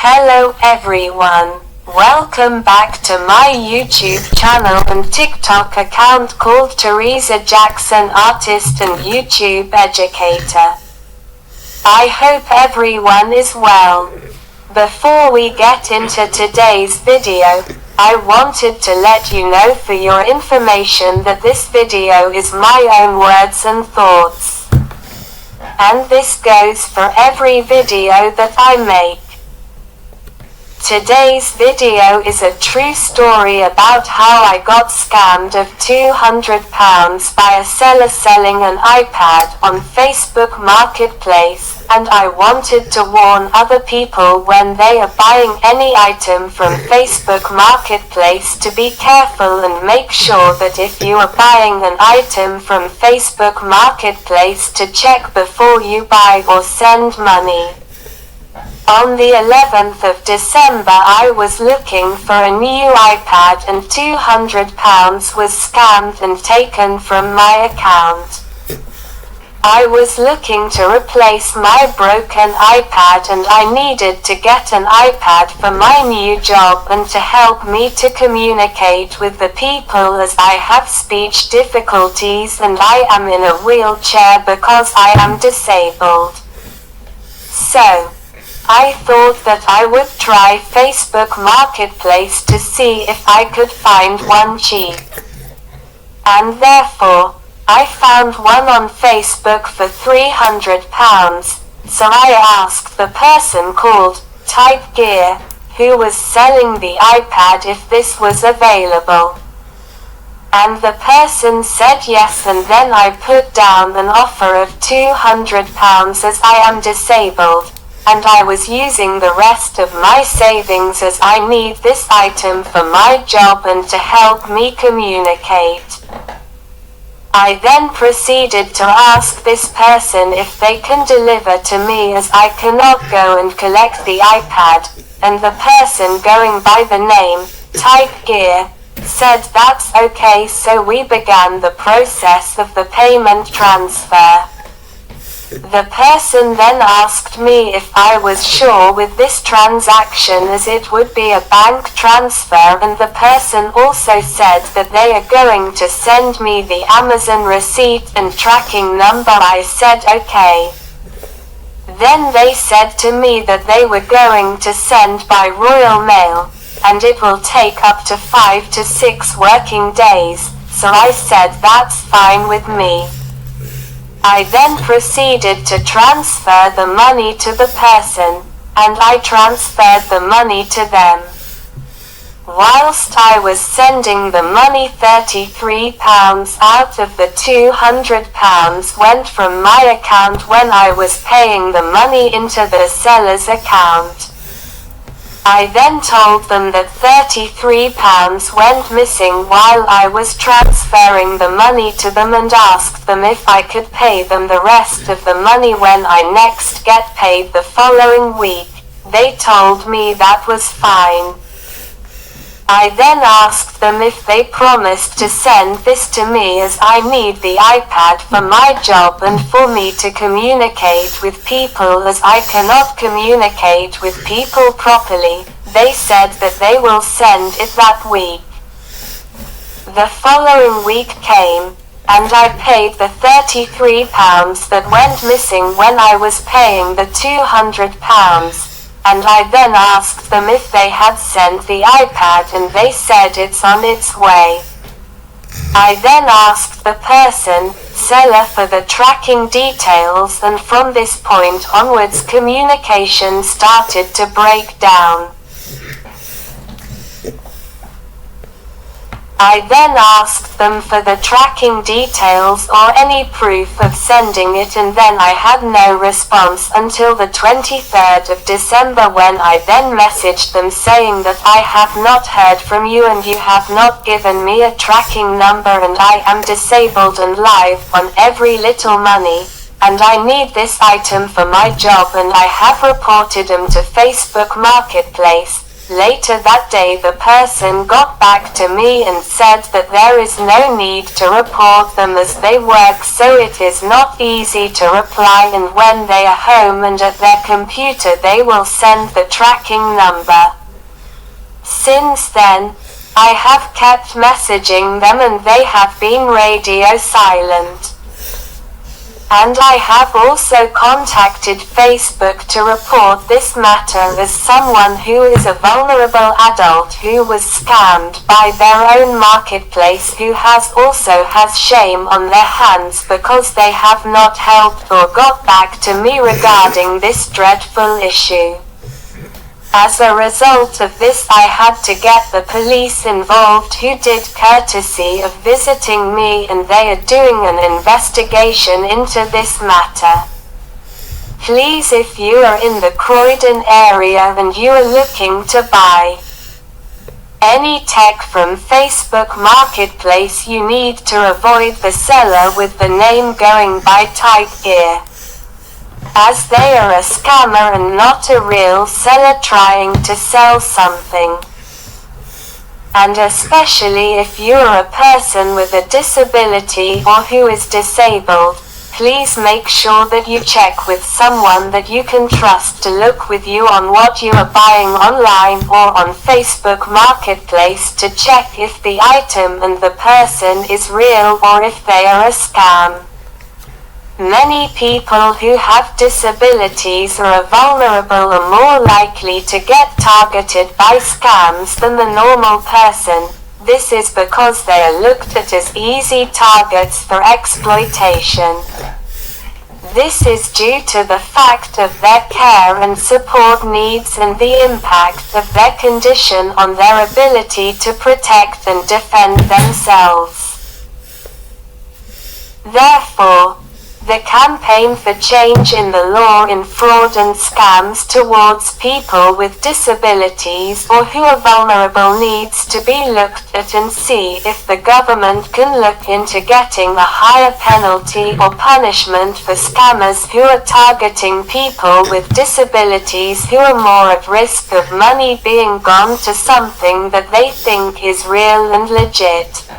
Hello everyone. Welcome back to my YouTube channel and TikTok account called Teresa Jackson Artist and YouTube Educator. I hope everyone is well. Before we get into today's video, I wanted to let you know for your information that this video is my own words and thoughts. And this goes for every video that I make. Today's video is a true story about how I got scammed of £200 by a seller selling an iPad on Facebook Marketplace, and I wanted to warn other people when they are buying any item from Facebook Marketplace to be careful and make sure that if you are buying an item from Facebook Marketplace to check before you buy or send money. On the 11th of December I was looking for a new iPad and £200 was scammed and taken from my account. I was looking to replace my broken iPad and I needed to get an iPad for my new job and to help me to communicate with the people as I have speech difficulties and I am in a wheelchair because I am disabled. So, I thought that I would try Facebook Marketplace to see if I could find one cheap. And therefore, I found one on Facebook for £300, so I asked the person called Type Gear, who was selling the iPad, if this was available. And the person said yes, and then I put down an offer of £200 as I am disabled. And I was using the rest of my savings as I need this item for my job and to help me communicate. I then proceeded to ask this person if they can deliver to me as I cannot go and collect the iPad, and the person going by the name, Type Gear, said that's okay, so we began the process of the payment transfer. The person then asked me if I was sure with this transaction as it would be a bank transfer, and the person also said that they are going to send me the Amazon receipt and tracking number. I said okay. Then they said to me that they were going to send by Royal Mail, and it will take up to 5 to 6 working days, so I said that's fine with me. I then proceeded to transfer the money to the person, and I transferred the money to them. Whilst I was sending the money, £33 out of the £200 went from my account when I was paying the money into the seller's account. I then told them that £33 went missing while I was transferring the money to them and asked them if I could pay them the rest of the money when I next get paid the following week. They told me that was fine. I then asked them if they promised to send this to me as I need the iPad for my job and for me to communicate with people as I cannot communicate with people properly. They said that they will send it that week. The following week came, and I paid the £33 that went missing when I was paying the £200. And I then asked them if they had sent the iPad, and they said it's on its way. I then asked the seller for the tracking details, and from this point onwards communication started to break down. I then asked them for the tracking details or any proof of sending it, and then I had no response until the 23rd of December when I then messaged them saying that I have not heard from you and you have not given me a tracking number and I am disabled and live on every little money, and I need this item for my job and I have reported them to Facebook Marketplace. Later that day the person got back to me and said that there is no need to report them as they work, so it is not easy to reply, and when they are home and at their computer they will send the tracking number. Since then, I have kept messaging them and they have been radio silent. And I have also contacted Facebook to report this matter as someone who is a vulnerable adult who was scammed by their own marketplace, who also has shame on their hands because they have not helped or got back to me regarding this dreadful issue. As a result of this, I had to get the police involved, who did courtesy of visiting me, and they are doing an investigation into this matter. Please, if you are in the Croydon area and you are looking to buy any tech from Facebook Marketplace, you need to avoid the seller with the name going by Type Gear, as they are a scammer and not a real seller trying to sell something. And especially if you are a person with a disability or who is disabled, please make sure that you check with someone that you can trust to look with you on what you are buying online or on Facebook Marketplace, to check if the item and the person is real or if they are a scam. Many people who have disabilities or are vulnerable are more likely to get targeted by scams than the normal person. This is because they are looked at as easy targets for exploitation. This is due to the fact of their care and support needs and the impact of their condition on their ability to protect and defend themselves. Therefore, the campaign for change in the law in fraud and scams towards people with disabilities or who are vulnerable needs to be looked at, and see if the government can look into getting a higher penalty or punishment for scammers who are targeting people with disabilities who are more at risk of money being gone to something that they think is real and legit.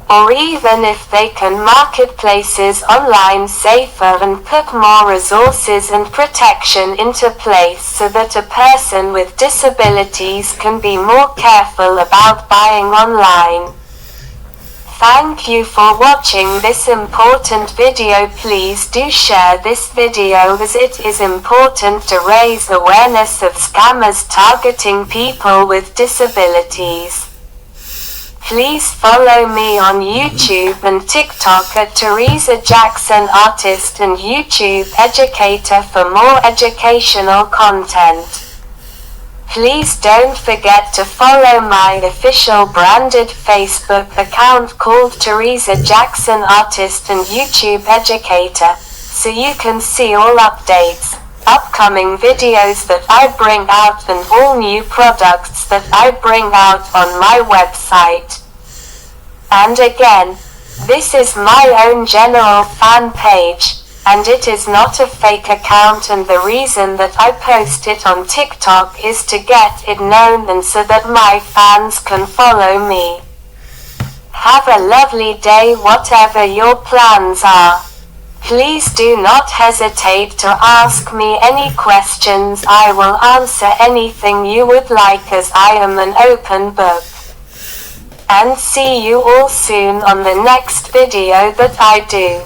Or even if they can marketplaces online safer and put more resources and protection into place so that a person with disabilities can be more careful about buying online. Thank you for watching this important video. Please do share this video, as it is important to raise awareness of scammers targeting people with disabilities. Please follow me on YouTube and TikTok at Teresa Jackson Artist and YouTube Educator for more educational content. Please don't forget to follow my official branded Facebook account called Teresa Jackson Artist and YouTube Educator, so you can see all updates, upcoming videos that I bring out, and all new products that I bring out on my website. And again, this is my own general fan page, and it is not a fake account, and the reason that I post it on TikTok is to get it known and so that my fans can follow me. Have a lovely day whatever your plans are. Please do not hesitate to ask me any questions. I will answer anything you would like, as I am an open book. And see you all soon on the next video that I do.